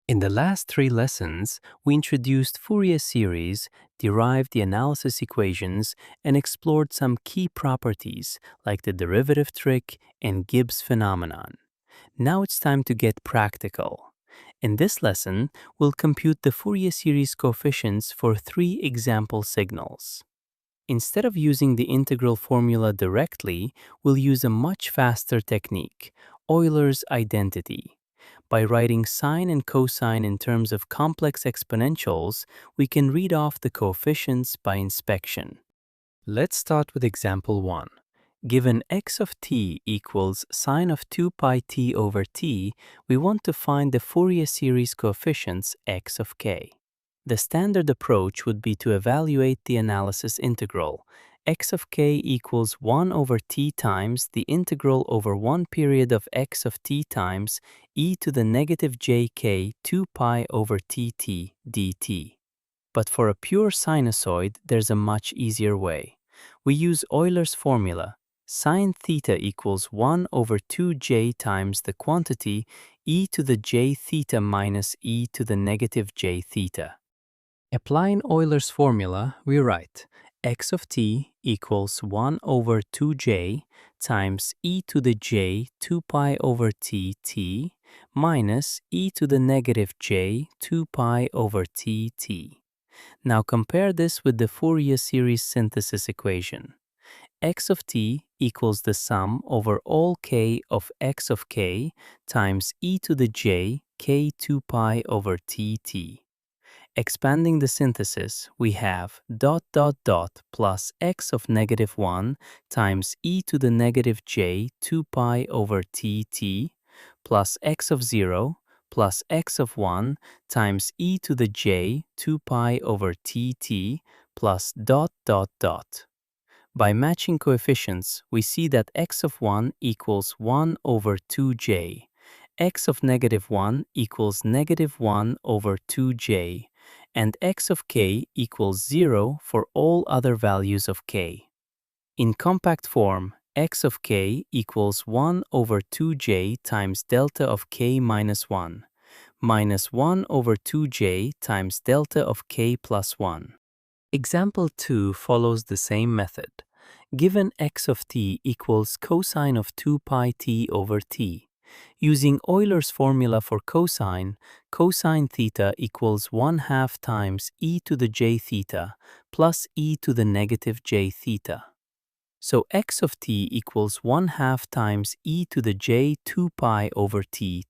In the last 3 lessons, we introduced Fourier series, derived the analysis equations, and explored some key properties like the derivative trick and Gibbs phenomenon. Now it's time to get practical. In this lesson, we'll compute the Fourier series coefficients for 3 example signals. Instead of using the integral formula directly, we'll use a much faster technique, Euler's identity. By writing sine and cosine in terms of complex exponentials, we can read off the coefficients by inspection. Let's start with example 1. Given x of t equals sine of 2 pi t over t, we want to find the Fourier series coefficients x of k. The standard approach would be to evaluate the analysis integral. X of k equals 1 over t times the integral over one period of x of t times e to the negative jk 2 pi over tt dt. But for a pure sinusoid, there's a much easier way. We use Euler's formula. Sine theta equals 1 over 2j times the quantity e to the j theta minus e to the negative j theta. Applying Euler's formula, we write x of t equals 1 over 2j times e to the j 2 pi over tt minus e to the negative j 2 pi over tt. Now compare this with the Fourier series synthesis equation. X of t equals the sum over all k of x of k times e to the j k 2 pi over tt. Expanding the synthesis, we have ... plus x of negative 1 times e to the negative j 2 pi over tt plus x of 0 plus x of 1 times e to the j 2 pi over tt plus ... By matching coefficients, we see that x of 1 equals 1 over 2j, x of negative 1 equals negative 1 over 2j, and x of k equals 0 for all other values of k. In compact form, x of k equals 1 over 2j times delta of k minus 1, minus 1 over 2j times delta of k plus 1. Example 2 follows the same method. Given x of t equals cosine of 2 pi t over t. Using Euler's formula for cosine, cosine theta equals 1/2 times e to the j theta plus e to the negative j theta. So x of t equals 1/2 times e to the j 2 pi over t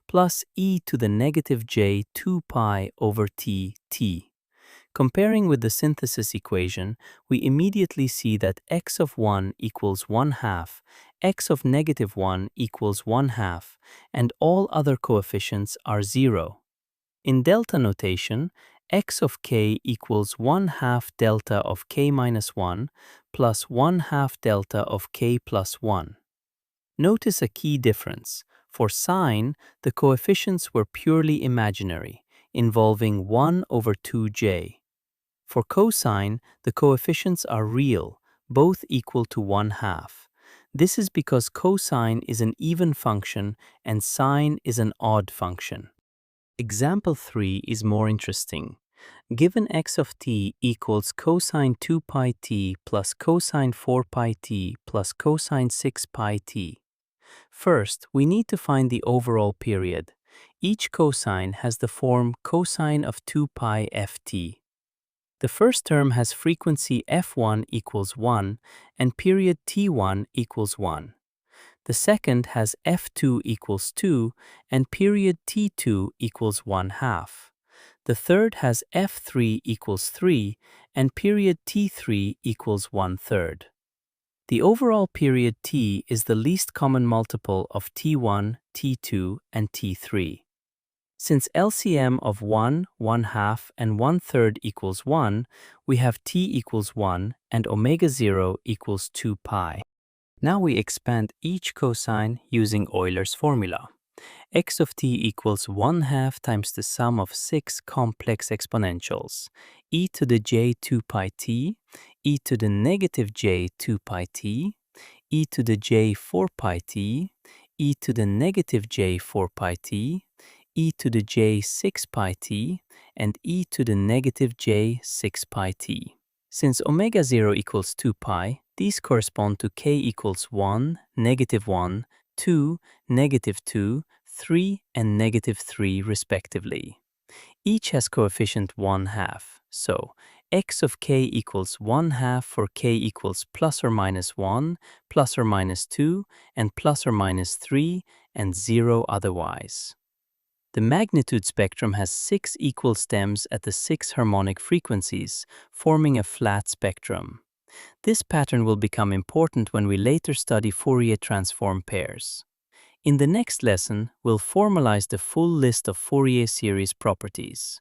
plus e to the negative j 2 pi over t. Comparing with the synthesis equation, we immediately see that x of 1 equals 1/2, x of negative 1 equals 1/2, and all other coefficients are 0. In delta notation, x of k equals 1/2 delta of k minus 1 plus 1/2 delta of k plus 1. Notice a key difference. For sine, the coefficients were purely imaginary, involving 1 over 2j. For cosine, the coefficients are real, both equal to 1/2. This is because cosine is an even function and sine is an odd function. Example 3 is more interesting. Given x of t equals cosine 2 pi t plus cosine 4 pi t plus cosine 6 pi t. First, we need to find the overall period. Each cosine has the form cosine of 2 pi ft. The first term has frequency f1 equals 1 and period t1 equals 1. The second has f2 equals 2 and period t2 equals 1/2. The third has f3 equals 3 and period t3 equals 1/3. The overall period t is the least common multiple of t1, t2, and t3. Since LCM of 1, 1/2, and 1/3 equals 1, we have t equals 1 and omega 0 equals 2 pi. Now we expand each cosine using Euler's formula. X of t equals 1/2 times the sum of 6 complex exponentials, e to the j 2 pi t, e to the negative j 2 pi t, e to the j 4 pi t, e to the negative j 4 pi t, e to the j 6 pi t, and e to the negative j 6 pi t. Since omega 0 equals 2 pi, these correspond to k equals 1, negative 1, 2, negative 2, 3, and negative 3 respectively. Each has coefficient 1/2, so x of k equals 1/2 for k equals plus or minus 1, plus or minus 2, and plus or minus 3, and 0 otherwise. The magnitude spectrum has 6 equal stems at the 6 harmonic frequencies, forming a flat spectrum. This pattern will become important when we later study Fourier transform pairs. In the next lesson, we'll formalize the full list of Fourier series properties.